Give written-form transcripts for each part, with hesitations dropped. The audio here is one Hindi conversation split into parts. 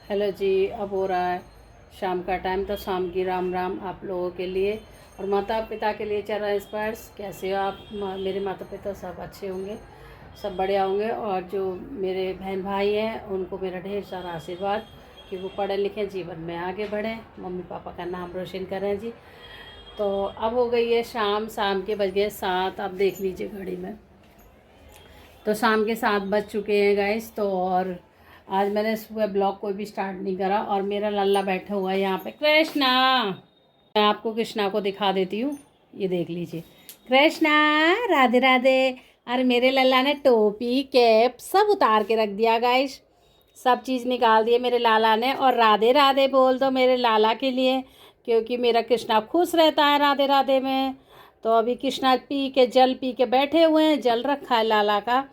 हेलो जी। अब हो रहा है शाम का टाइम, तो शाम की राम राम आप लोगों के लिए और माता पिता के लिए चरण स्पर्श। कैसे हो आप? मेरे माता पिता सब अच्छे होंगे, सब बढ़िया होंगे। और जो मेरे बहन भाई हैं उनको मेरा ढेर सारा आशीर्वाद कि वो पढ़े लिखें, जीवन में आगे बढ़ें, मम्मी पापा का नाम रोशन करें जी। तो अब हो गई है शाम के बज गए 7। आप देख लीजिए घड़ी में, तो शाम के 7 बज चुके हैं गाइस। तो और आज मैंने सुबह ब्लॉग कोई भी स्टार्ट नहीं करा और मेरा लल्ला बैठा हुआ है यहाँ पे। कृष्णा, मैं आपको कृष्णा को दिखा देती हूँ, ये देख लीजिए। कृष्णा, राधे राधे। अरे मेरे लल्ला ने टोपी कैप सब उतार के रख दिया गाइस, सब चीज़ निकाल दिए मेरे लाला ने। और राधे राधे बोल दो मेरे लाला के लिए, क्योंकि मेरा कृष्णा खुश रहता है राधे राधे में। तो अभी कृष्णा पी के बैठे हुए हैं, जल रखा है लाला का।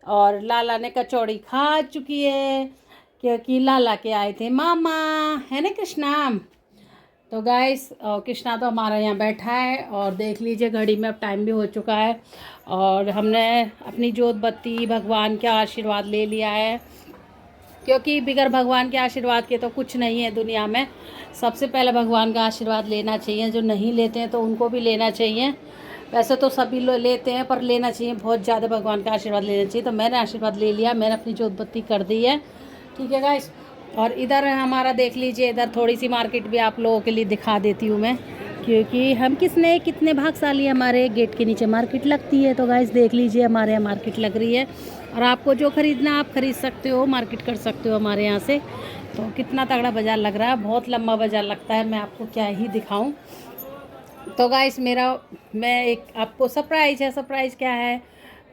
और लाला ने कचौड़ी खा चुकी है, क्योंकि लाला के आए थे मामा, है ना कृष्णा। तो गाइस कृष्णा तो हमारा यहाँ बैठा है और देख लीजिए घड़ी में अब टाइम भी हो चुका है। और हमने अपनी जोत बत्ती भगवान का आशीर्वाद ले लिया है, क्योंकि बिगर भगवान के आशीर्वाद के तो कुछ नहीं है दुनिया में। सबसे पहले भगवान का आशीर्वाद लेना चाहिए, जो नहीं लेते हैं तो उनको भी लेना चाहिए। वैसे तो सभी लोग लेते हैं, पर लेना चाहिए, बहुत ज़्यादा भगवान का आशीर्वाद लेना चाहिए। तो मैंने आशीर्वाद ले लिया, मैंने अपनी जोत बत्ती कर दी है, ठीक है गाइस। और इधर हमारा देख लीजिए, इधर थोड़ी सी मार्केट भी आप लोगों के लिए दिखा देती हूँ मैं, क्योंकि हम कितने भागशाली, हमारे गेट के नीचे मार्केट लगती है। तो गाइस देख लीजिए हमारे यहाँ मार्केट लग रही है, और आपको जो ख़रीदना आप ख़रीद सकते हो, मार्केट कर सकते हो हमारे यहाँ से। तो कितना तगड़ा बाज़ार लग रहा है, बहुत लंबा बाज़ार लगता है, मैं आपको क्या ही दिखाऊं। तो गाइस मैं एक आपको सरप्राइज़ है। सरप्राइज़ क्या है?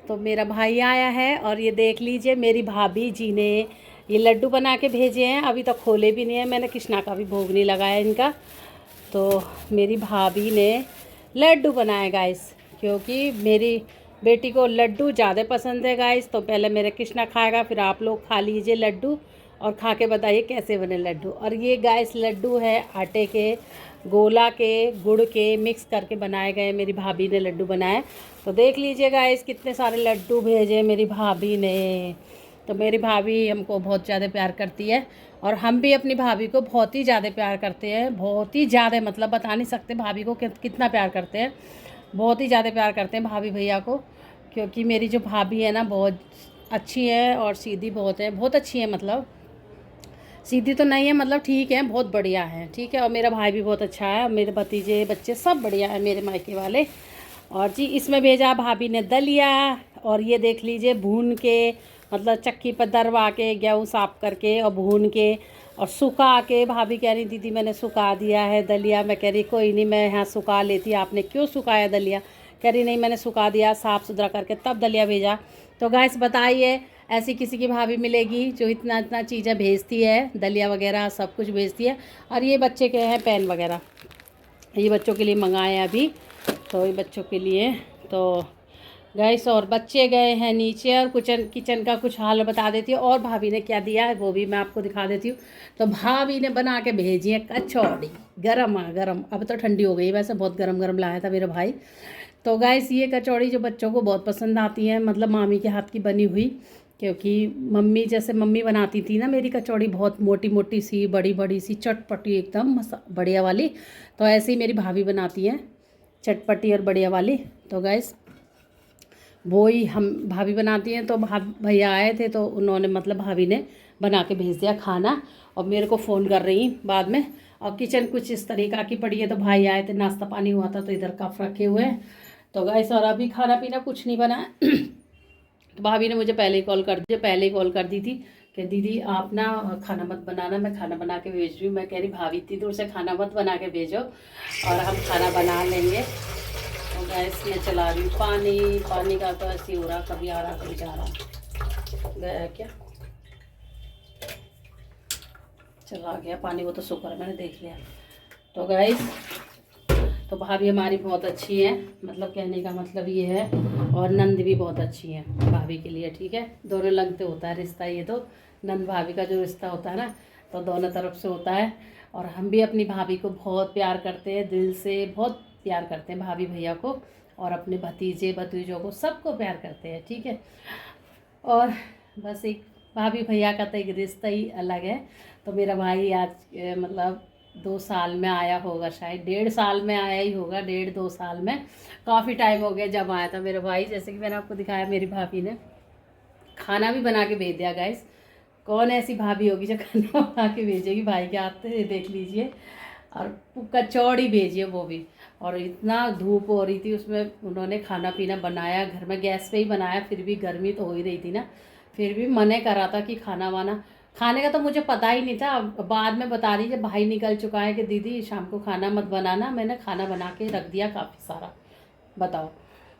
तो मेरा भाई आया है और ये देख लीजिए, मेरी भाभी जी ने ये लड्डू बना के भेजे हैं, अभी तक खोले भी नहीं है। मैंने कृष्णा का भी भोग नहीं लगाया इनका। तो मेरी भाभी ने लड्डू बनाए गाइस, क्योंकि मेरी बेटी को लड्डू ज़्यादा पसंद है गाइस। तो पहले मेरे कृष्णा खाएगा, फिर आप लोग खा लीजिए लड्डू और खा के बताइए कैसे बने लड्डू। और ये गाइस लड्डू है आटे के, गोला के, गुड़ के मिक्स करके बनाए गए, मेरी भाभी ने लड्डू बनाए। तो देख लीजिए गाइस कितने सारे लड्डू भेजे मेरी भाभी ने। तो मेरी भाभी हमको बहुत ज़्यादा प्यार करती है, और हम भी अपनी भाभी को बहुत ही ज़्यादा प्यार करते हैं, बहुत ही ज़्यादा, मतलब बता नहीं सकते भाभी को कितना प्यार करते हैं। बहुत ही ज़्यादा प्यार करते हैं भाभी भैया को, क्योंकि मेरी जो भाभी है ना बहुत अच्छी है और सीधी बहुत है, बहुत अच्छी है। मतलब सीधी तो नहीं है, मतलब ठीक है, बहुत बढ़िया है, ठीक है। और मेरा भाई भी बहुत अच्छा है, मेरे भतीजे बच्चे सब बढ़िया है मेरे मायके वाले। और जी इसमें भेजा भाभी ने दलिया, और ये देख लीजिए भून के, मतलब चक्की पर दरवा के, गेहूँ साफ करके और भून के और सुखा के। भाभी कह रही दीदी मैंने सुखा दिया है दलिया। मैं कह रही कोई नहीं, मैं यहाँ सुखा लेती, आपने क्यों सुखाया दलिया? कह रही नहीं मैंने सुखा दिया, साफ़ सुथरा करके तब दलिया भेजा। तो गैस बताइए, ऐसी किसी की भाभी मिलेगी जो इतना इतना चीज़ें भेजती है, दलिया वगैरह सब कुछ भेजती है। और ये बच्चे के हैं पेन वगैरह, ये बच्चों के लिए मंगाए हैं अभी, तो ये बच्चों के लिए। तो गैस और बच्चे गए हैं नीचे, और किचन का कुछ हाल बता देती हूँ, और भाभी ने क्या दिया है वो भी मैं आपको दिखा देती हूँ। तो भाभी ने बना के भेजी है कचौड़ी, गरम गरम, अब तो ठंडी हो गई, वैसे बहुत गरम गरम लाया था मेरा भाई। तो गैस ये कचौड़ी जो बच्चों को बहुत पसंद आती है, मतलब मामी के हाथ की बनी हुई, क्योंकि मम्मी जैसे मम्मी बनाती थी ना मेरी कचौड़ी, बहुत मोटी मोटी सी, बड़ी बड़ी सी, चटपटी एकदम बढ़िया वाली। तो ऐसे ही मेरी भाभी बनाती हैं, चटपटी और बढ़िया वाली। तो गैस वो ही हम भाभी बनाती हैं। तो भैया आए थे तो उन्होंने, मतलब भाभी ने बना के भेज दिया खाना, और मेरे को फ़ोन कर रही बाद में। और किचन कुछ इस तरीक़ा की पड़ी है, तो भाई आए थे, नाश्ता पानी हुआ था, तो इधर कप रखे हुए हैं। तो गाइस और अभी खाना पीना कुछ नहीं बना तो भाभी ने मुझे पहले ही कॉल कर दी थी कि दीदी आप ना खाना मत बनाना, मैं खाना बना के भेज रही हूँ। मैं कह रही भाभी इतनी दूर से खाना मत बना के भेजो, और हम खाना बना लेंगे। तो गैस में चला रही हूँ पानी का तो ऐसे हो रहा, कभी आ रहा कभी जा रहा। गया क्या? चला गया पानी, वो तो शुक्र है मैंने देख लिया। तो गैस तो भाभी हमारी बहुत अच्छी है, मतलब कहने का मतलब ये है। और नंद भी बहुत अच्छी है भाभी के लिए, ठीक है। दोनों लगते होता है रिश्ता, ये तो नंद भाभी का जो रिश्ता होता है ना, तो दोनों तरफ से होता है। और हम भी अपनी भाभी को बहुत प्यार करते हैं, दिल से बहुत प्यार करते हैं भाभी भैया को, और अपने भतीजे भतीजों को सबको प्यार करते हैं, ठीक है। और बस एक भाभी भैया का तो एक रिश्ता ही अलग है। तो मेरा भाई आज मतलब 2 साल में आया होगा, शायद 1.5 साल में आया ही होगा, 1.5-2 साल में। काफ़ी टाइम हो गया जब आया था मेरा भाई। जैसे कि मैंने आपको दिखाया, मेरी भाभी ने खाना भी बना के भेज दिया गाइस। कौन ऐसी भाभी होगी जो खाना बना के भेजेगी भाई के हाथ से, देख लीजिए। और कचौड़ी भेजिए वो भी। और इतना धूप हो रही थी, उसमें उन्होंने खाना पीना बनाया घर में, गैस पे ही बनाया। फिर भी गर्मी तो हो ही रही थी ना, फिर भी मने करा था कि खाना वाना खाने का तो मुझे पता ही नहीं था। अब बाद में बता रही जब भाई निकल चुका है कि दीदी शाम को खाना मत बनाना, मैंने खाना बना के रख दिया काफ़ी सारा। बताओ,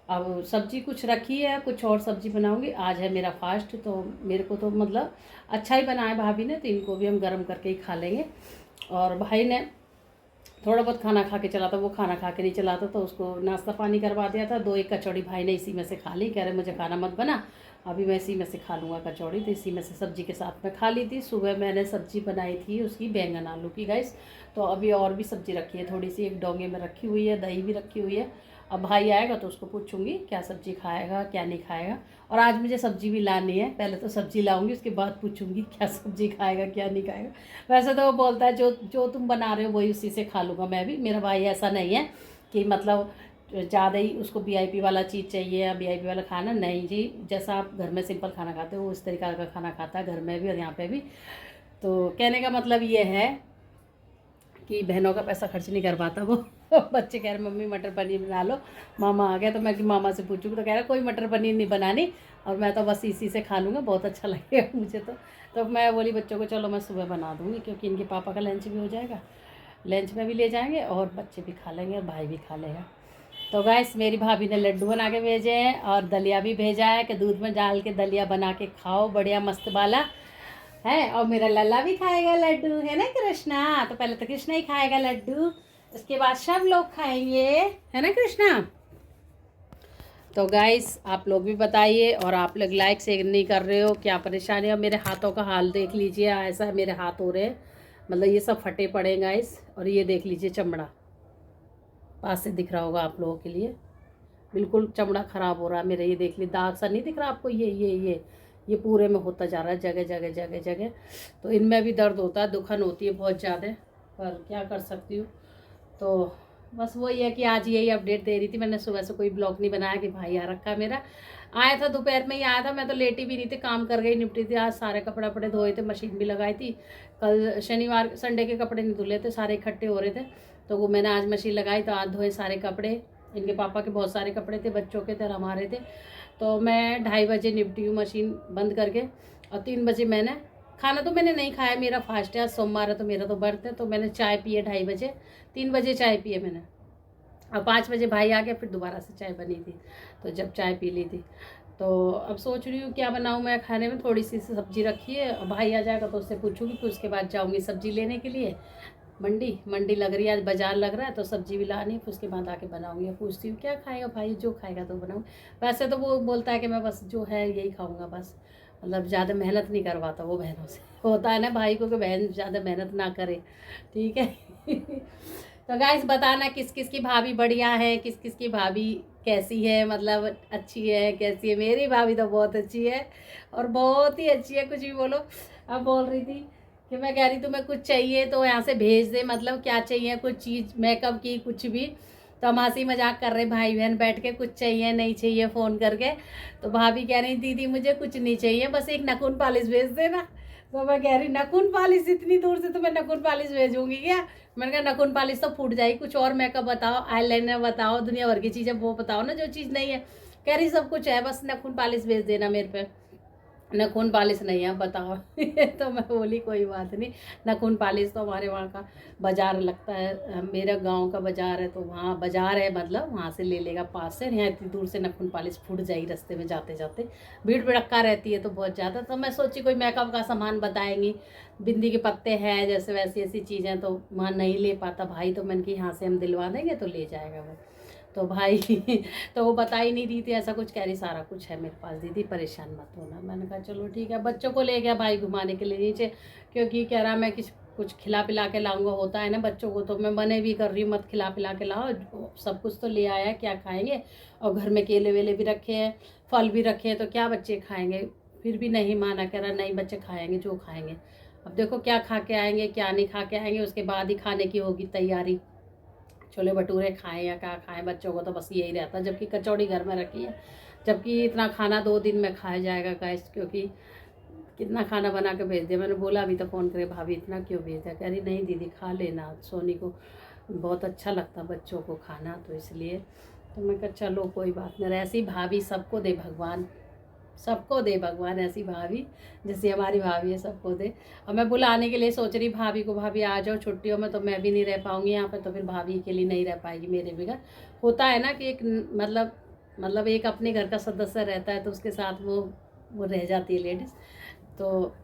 अब सब्जी कुछ रखी है, कुछ और सब्जी बनाऊंगी। आज है मेरा फास्ट, तो मेरे को तो मतलब अच्छा ही बनाया भाभी ने, तो इनको भी हम गर्म करके ही खा लेंगे। और भाई ने थोड़ा बहुत खाना खा के चला था, वो खाना खा के नहीं चला था, तो उसको नाश्ता पानी करवा दिया था। 2 एक कचौड़ी भाई ने इसी में से खा ली, कह रहे मुझे खाना मत बना, अभी मैं इसी में से खा लूँगा कचौड़ी। तो इसी में से सब्जी के साथ में खा ली थी। सुबह मैंने सब्जी बनाई थी उसकी बैंगन आलू की गाइस। तो अभी और भी सब्जी रखी है थोड़ी सी, एक डोंगे में रखी हुई है, दही भी रखी हुई है। अब भाई आएगा तो उसको पूछूंगी क्या सब्जी खाएगा क्या नहीं खाएगा। और आज मुझे सब्जी भी लानी है, पहले तो सब्जी लाऊंगी, उसके बाद पूछूंगी क्या सब्जी खाएगा क्या नहीं खाएगा। वैसे तो वो बोलता है जो जो तुम बना रहे हो वही उसी से खा लूँगा मैं भी। मेरा भाई ऐसा नहीं है कि मतलब ज़्यादा ही उसको वीआईपी वाला चीज़ चाहिए या वीआईपी वाला खाना, नहीं जी। जैसा आप घर में सिंपल खाना खाते हो उस तरीका का खाना खाता है, घर में भी और यहाँ पे भी। तो कहने का मतलब ये है कि बहनों का पैसा खर्च नहीं कर पाता वो। बच्चे कह रहे मम्मी मटर पनीर बना लो, मामा आ गया। तो मैं कि मामा से पूछूंगी, तो कह रहा कोई मटर पनीर नहीं बनानी, और मैं तो बस इसी से खा लूँगा, बहुत अच्छा लगेगा मुझे तो मैं बोली बच्चों को चलो मैं सुबह बना दूँगी, क्योंकि इनके पापा का लंच भी हो जाएगा, लंच में भी ले जाएंगे और बच्चे भी खा लेंगे और भाई भी खा लेगा। तो गैस मेरी भाभी ने लड्डू बना के भेजे हैं और दलिया भी भेजा है कि दूध में डाल के दलिया बना के खाओ, बढ़िया मस्त वाला है। और मेरा लल्ला भी खाएगा लड्डू, है ना कृष्णा। तो पहले तो कृष्णा ही खाएगा लड्डू, उसके बाद सब लोग खाएंगे, है ना कृष्णा। तो गाइस आप लोग भी बताइए, और आप लोग लाइक शेयर नहीं कर रहे हो, क्या परेशानी है। मेरे हाथों का हाल देख लीजिए, ऐसा मेरे हाथ हो रहे हैं, मतलब ये सब फटे पड़े गाइस। और ये देख लीजिए चमड़ा, पास से दिख रहा होगा आप लोगों के लिए, बिल्कुल चमड़ा ख़राब हो रहा है मेरा। ये देख ली दाग सा नहीं दिख रहा आपको, ये पूरे में होता जा रहा है, जगह जगह जगह जगह। तो इनमें भी दर्द होता है, दुखन होती है बहुत ज़्यादा, पर क्या कर सकती हूँ। तो बस वही है कि आज यही अपडेट दे रही थी। मैंने सुबह से कोई ब्लॉग नहीं बनाया कि भाई आ रखा मेरा, आया था दोपहर में ही आया था। मैं तो लेटी भी नहीं थी, काम कर गई, निपटी थी। आज सारे कपड़े वपड़े धोए थे, मशीन भी लगाई थी। कल शनिवार संडे के कपड़े नहीं धुले थे, सारे इकट्ठे हो रहे थे, तो वो मैंने आज मशीन लगाई, तो आज धोए सारे कपड़े। इनके पापा के बहुत सारे कपड़े थे, बच्चों के थे और हमारे थे। तो मैं 2:30 बजे निपटी हूँ मशीन बंद करके। और 3 बजे मैंने खाना तो मैंने नहीं खाया, मेरा फास्ट है, आज सोमवार है तो मेरा तो व्रत है। तो मैंने चाय पिए 2:30 बजे, 3 बजे चाय पिए मैंने। अब 5 बजे भाई आ गया, फिर दोबारा से चाय बनी थी, तो जब चाय पी ली थी। तो अब सोच रही हूँ क्या बनाऊँ मैं खाने में, थोड़ी सी सब्जी रखी है। अब भाई आ जाएगा तो उससे पूछूंगी, फिर उसके बाद जाऊँगी सब्जी लेने के लिए। मंडी लग रही है आज, बाजार लग रहा है, तो सब्जी भी लानी, फिर उसके बाद आके बनाऊंगी। पूछती हूँ क्या खाएगा भाई, जो खाएगा तो बनाऊँ। वैसे तो वो बोलता है कि मैं बस जो है यही खाऊंगा बस, मतलब ज़्यादा मेहनत नहीं करवाता वो बहनों से। होता है ना भाई को कि बहन ज़्यादा मेहनत ना करे, ठीक है। तो गाइस बताना किस किस की भाभी बढ़िया है, किस किस की भाभी कैसी है, मतलब अच्छी है कैसी है। मेरी भाभी तो बहुत अच्छी है, और बहुत ही अच्छी है, कुछ भी बोलो। अब बोल रही थी कि मैं कह रही तुम्हें कुछ चाहिए तो यहाँ से भेज दे, मतलब क्या चाहिए, कुछ चीज़ मेकअप की कुछ भी। तो हम हंसी मजाक कर रहे भाई बहन बैठ के, कुछ चाहिए नहीं चाहिए फ़ोन करके। तो भाभी कह रही दीदी मुझे कुछ नहीं चाहिए, बस एक नखून पॉलिश भेज देना। तो मैं कह रही नखून पॉलिश, इतनी दूर से तो मैं नखून पॉलिश भेजूंगी क्या। मैंने कहा नखून पॉलिश तो फूट जाएगी, कुछ और मेकअप बताओ, आईलाइनर बताओ, दुनिया भर की चीज़ें वो बताओ ना जो चीज़ नहीं है। कह रही सब कुछ है, बस नखून पॉलिश भेज देना मेरे पे। नखून पालिश नहीं है बताओ। तो मैं बोली कोई बात नहीं, नखून पालिश तो हमारे वहाँ का बाज़ार लगता है, मेरा गांव का बाज़ार है, तो वहाँ बाज़ार है, मतलब वहाँ से ले लेगा पास से। यहाँ इतनी दूर से नखून पालिश फूट जाएगी रास्ते में जाते जाते, भीड़ भड़क्का रहती है तो बहुत ज़्यादा। तो मैं सोची कोई मेकअप का सामान बताएंगी, बिंदी के पत्ते हैं जैसे वैसी ऐसी चीज़ें, तो वहाँ नहीं ले पाता भाई, तो मैंने कि यहाँ से हम दिलवा देंगे तो ले जाएगा वो। तो भाई तो वो बता ही नहीं रही थी ऐसा कुछ, कह रही सारा कुछ है मेरे पास दीदी परेशान मत होना। मैंने कहा चलो ठीक है। बच्चों को ले गया भाई घुमाने के लिए नीचे, क्योंकि कह रहा मैं कुछ खिला पिला के लाऊंगा, होता है ना बच्चों को। तो मैं मने भी कर रही हूँ मत खिला पिला के लाओ, सब कुछ तो ले आया क्या खाएंगे। और घर में केले वेले भी रखे हैं, फल भी रखे हैं, तो क्या बच्चे खाएंगे, फिर भी नहीं माना, कह रहा नहीं बच्चे खाएंगे जो खाएंगे। अब देखो क्या खा के आएंगे क्या नहीं खा के आएंगे, उसके बाद ही खाने की होगी तैयारी। छोले भटूरे खाएं या क्या खाएं, बच्चों को तो बस यही रहता है। जबकि कचौड़ी घर में रखी है, जबकि इतना खाना 2 दिन में खाया जाएगा गाइस, क्योंकि कितना खाना बना के भेज दिया। मैंने बोला अभी तो फ़ोन करे भाभी इतना क्यों भेज दिया, कह रही नहीं दीदी खा लेना, सोनी को बहुत अच्छा लगता बच्चों को खाना, तो इसलिए। तो मैं कहा चलो कोई बात नहीं, ऐसी भाभी सबको दे भगवान, सबको दे भगवान ऐसी भाभी, जैसी हमारी भाभी है सबको दे। और मैं बुलाने के लिए सोच रही भाभी को, भाभी आ जाओ छुट्टियों में, तो मैं भी नहीं रह पाऊँगी यहाँ पर, तो फिर भाभी के लिए नहीं रह पाएगी मेरे भी घर। होता है ना कि एक मतलब एक अपने घर का सदस्य रहता है तो उसके साथ वो रह जाती है लेडीज़। तो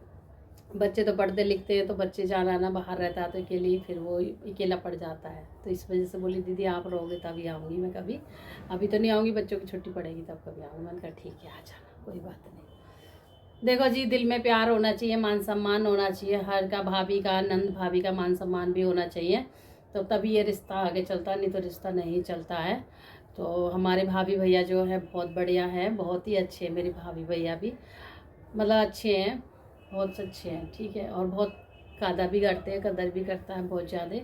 बच्चे तो पढ़ते लिखते हैं, तो बच्चे जाना आना बाहर रहता है तो के लिए फिर वो अकेला पड़ जाता है। तो इस वजह से बोली दीदी आप रहोगे तभी आऊँगी मैं कभी, अभी तो नहीं आऊँगी, बच्चों की छुट्टी पड़ेगी तब कभी आऊँगी। मैंने कहा ठीक है आ जाना, कोई बात नहीं। देखो जी, दिल में प्यार होना चाहिए, मान सम्मान होना चाहिए, हर का भाभी का नंद भाभी का मान सम्मान भी होना चाहिए, तो तभी ये रिश्ता आगे चलता है, नहीं तो रिश्ता नहीं चलता है। तो हमारे भाभी भैया जो है बहुत बढ़िया है, बहुत ही अच्छे हैं मेरे भाभी भैया भी, मतलब अच्छे हैं, बहुत अच्छे हैं, ठीक है। और बहुत कादा भी करते हैं, कदर भी करता है बहुत ज़्यादा,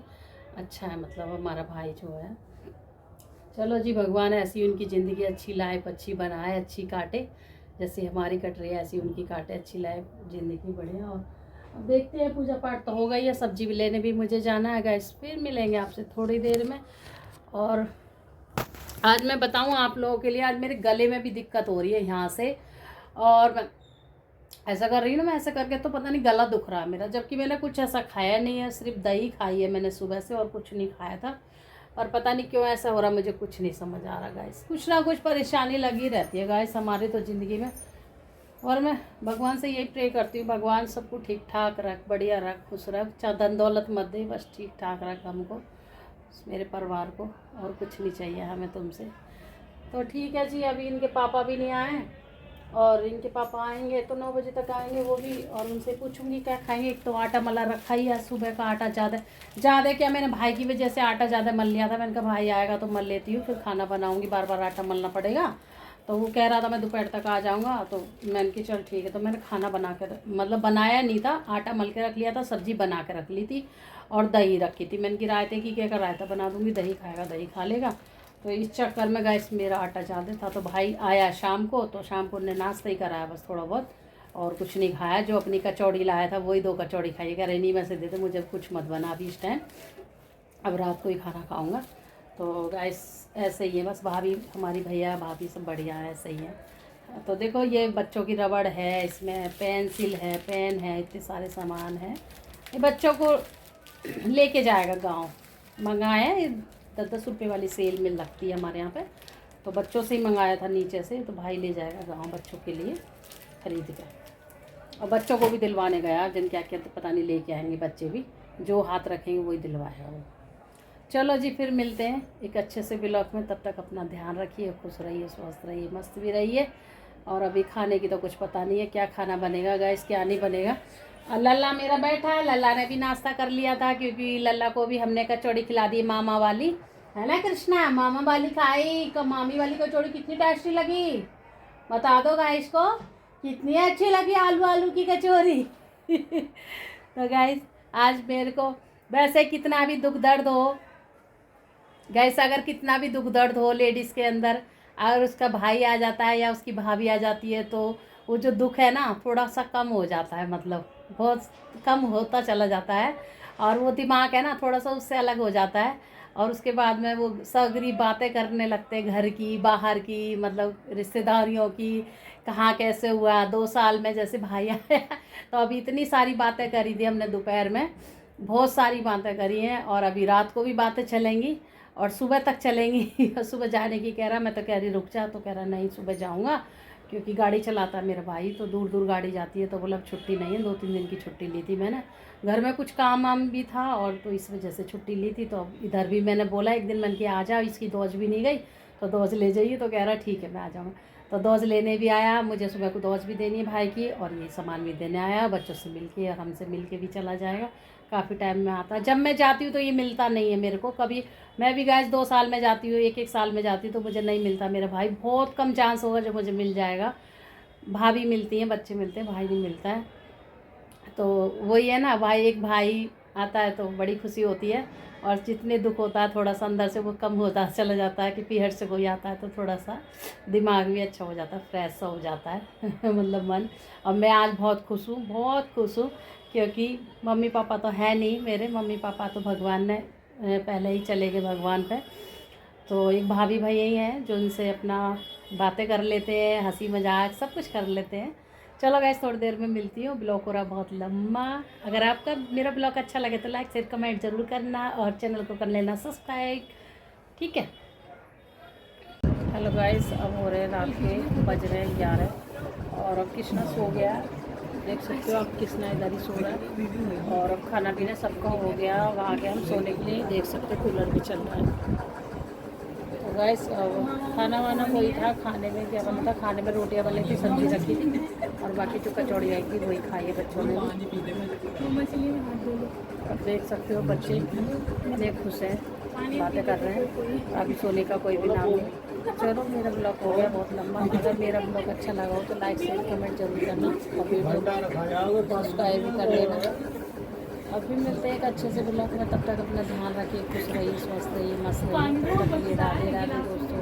अच्छा है मतलब हमारा भाई जो है। चलो जी, भगवान ऐसी उनकी ज़िंदगी अच्छी लाइफ अच्छी बनाए, अच्छी काटे, जैसे हमारी कट रही है ऐसी उनकी काटे, अच्छी लाइफ ज़िंदगी बढ़िया। और अब देखते हैं, पूजा पाठ तो हो गई है, सब्जी भी लेने भी मुझे जाना है गाइस, फिर मिलेंगे आपसे थोड़ी देर में। और आज मैं बताऊं आप लोगों के लिए, आज मेरे गले में भी दिक्कत हो रही है यहाँ से, और मैं ऐसा कर रही हूँ ना, मैं ऐसा करके तो पता नहीं गला दुख रहा है मेरा, जबकि मैंने कुछ ऐसा खाया नहीं है, सिर्फ दही खाई है मैंने सुबह से और कुछ नहीं खाया था। और पता नहीं क्यों ऐसा हो रहा, मुझे कुछ नहीं समझ आ रहा गाइस, कुछ ना कुछ परेशानी लगी रहती है गाइस हमारी तो ज़िंदगी में। और मैं भगवान से यही प्रे करती हूँ, भगवान सबको ठीक ठाक रख, बढ़िया रख, खुश रख, चाहे धन दौलत मत दे, बस ठीक ठाक रख हमको, मेरे परिवार को, और कुछ नहीं चाहिए हमें तुमसे। तो ठीक है जी, अभी इनके पापा भी नहीं आए, और इनके पापा आएंगे तो 9 बजे तक आएंगे वो भी, और उनसे पूछूंगी क्या खाएंगे। एक तो आटा मला रखा ही है, सुबह का आटा ज़्यादा क्या, मैंने भाई की वजह से आटा ज़्यादा मल लिया था, मैंने कहा भाई आएगा तो मल लेती हूँ, फिर खाना बनाऊँगी, बार बार आटा मलना पड़ेगा। तो वो कह रहा था मैं दोपहर तक आ जाऊँगा, तो मैंने कहा चल ठीक है। तो मैंने खाना बना कर, मतलब बनाया नहीं था, आटा मल के रख लिया था, सब्ज़ी बना के रख ली थी, और दही रखी थी। मैंने कि रायते की क्या कर, रायता बना दूँगी, दही खाएगा दही खा लेगा। तो इस चक्कर में गाइस मेरा आटा ज़्यादा था, तो भाई आया शाम को, तो शाम को उन्हें नाश्ता ही कराया बस थोड़ा बहुत, और कुछ नहीं खाया। जो अपनी कचौड़ी लाया था वही 2 कचौड़ी खाई, कह रहे नहीं मैं से देते, मुझे कुछ मत बना अभी इस टाइम, अब रात को ही खाना खाऊंगा। तो गाइस ऐसे ही है बस, भाभी हमारी भैया भाभी सब बढ़िया है, ऐसे ही है। तो देखो ये बच्चों की रबड़ है, इसमें पेंसिल है, पेन है, इतने सारे सामान हैं, ये बच्चों को लेके जाएगा गाँव, मंगाए 10-10 रुपये वाली सेल मिल लगती है हमारे यहाँ पे, तो बच्चों से ही मंगाया था नीचे से, तो भाई ले जाएगा गाँव बच्चों के लिए खरीद कर। और बच्चों को भी दिलवाने गया, जिन क्या क्या तो पता नहीं लेके आएंगे बच्चे भी, जो हाथ रखेंगे वही दिलवाएगा वो। चलो जी, फिर मिलते हैं एक अच्छे से ब्लॉग में, तब तक अपना ध्यान रखिए, खुश रहिए, स्वस्थ रहिए, मस्त भी रहिए। और अभी खाने की तो कुछ पता नहीं है क्या खाना बनेगा गाइस, क्या नहीं बनेगा। लल्ला मेरा बैठा है, लल्ला ने भी नाश्ता कर लिया था, क्योंकि लल्ला को भी हमने कचौड़ी खिला दी मामा वाली, है ना कृष्णा, मामा वाली खाई, मामी वाली कचौड़ी कितनी टेस्टी लगी, बता दो गाइस को कितनी अच्छी लगी आलू की कचौड़ी। तो गाइस आज मेरे को वैसे कितना भी दुख दर्द हो गैस, अगर कितना भी दुख दर्द हो लेडीज़ के अंदर, अगर उसका भाई आ जाता है या उसकी भाभी आ जाती है, तो वो जो दुख है ना थोड़ा सा कम हो जाता है, मतलब बहुत कम होता चला जाता है, और वो दिमाग है ना थोड़ा सा उससे अलग हो जाता है। और उसके बाद में वो सगरी बातें करने लगते हैं, घर की बाहर की, मतलब रिश्तेदारियों की, कहाँ कैसे हुआ 2 साल में, जैसे भाई आया तो अभी इतनी सारी बातें करी थी हमने दोपहर में, बहुत सारी बातें करी हैं, और अभी रात को भी बातें चलेंगी, और सुबह तक चलेंगी। सुबह जाने की कह रहा, मैं तो कह रही रुक जा, तो कह रहा नहीं सुबह जाऊंगा, क्योंकि गाड़ी चलाता है मेरा भाई, तो दूर दूर गाड़ी जाती है, तो बोला छुट्टी नहीं है, 2-3 दिन की छुट्टी ली थी मैंने, घर में कुछ काम वाम भी था, और तो इस वजह से छुट्टी ली थी। तो इधर भी मैंने बोला एक दिन, मैंने कि आ जाओ, इसकी दोज भी नहीं गई तो दोज ले जाइए, तो कह रहा ठीक है मैं आ जाऊँगा। तो दोज लेने भी आया, मुझे सुबह को दोज भी देनी है भाई की, और ये सामान भी देने आया, बच्चों से मिल के और हमसे मिल के भी चला जाएगा। काफ़ी टाइम में आता है, जब मैं जाती हूँ तो ये मिलता नहीं है मेरे को कभी, मैं भी गैस 2 साल में जाती हूँ, 1-1 साल में जाती हूँ, तो मुझे नहीं मिलता मेरा भाई, बहुत कम चांस होगा जो मुझे मिल जाएगा। भाभी मिलती हैं, बच्चे मिलते हैं, भाई नहीं मिलता है। तो वही है ना, भाई एक भाई आता है तो बड़ी खुशी होती है, और जितने दुख होता है थोड़ा सा अंदर से वो कम होता चला जाता है कि पीहर से कोई आता है तो थोड़ा सा दिमाग भी अच्छा हो जाता है, फ्रेश सा हो जाता है मतलब मन। और मैं आज बहुत खुश हूँ, बहुत खुश हूँ, क्योंकि मम्मी पापा तो है नहीं मेरे, मम्मी पापा तो भगवान ने पहले ही चले गए भगवान पे। तो एक भाभी भाई यही हैं जो उनसे अपना बातें कर लेते हैं, हंसी मजाक सब कुछ कर लेते हैं। चलो गाइस, थोड़ी देर में मिलती हूँ, ब्लॉग हो रहा बहुत लंबा। अगर आपका मेरा ब्लॉग अच्छा लगे तो लाइक शेयर कमेंट ज़रूर करना, और चैनल को कर लेना सब्सक्राइब, ठीक है। हेलो गाइस, अब हो रहे हैं रात के, बज रहे हैं 11, और अब कृष्णा सो गया, देख सकते हो आप, कृष्णा इधर ही सो रहा है। और अब खाना पीना सबका हो गया, वहाँ गए हम सोने के लिए, देख सकते हो कूलर भी चल रहा है। तो गैस खाना वाना वही था, खाने में क्या बना था, खाने में रोटियां बनी थी, सब्जी रखी थी, और बाकी जो कचौड़ी आई थी वही खाई है बच्चों ने। अब देख सकते हो बच्चे कितने खुश हैं, बातें कर रहे हैं, अभी सोने का कोई भी नाम नहीं। चलो, मेरा ब्लॉग हो गया बहुत लंबा। अगर मेरा ब्लॉग अच्छा लगा हो तो लाइक शेयर कमेंट जरूर करना, और वीडियो को सब्सक्राइब भी कर लेना। अभी मिलते हैं एक अच्छे से ब्लॉग में, तब तक अपना ध्यान रखिए, खुश रहिए, स्वस्थ रहिए, मस्त रहिए। तब तक के लिए राधे राधे दोस्तों।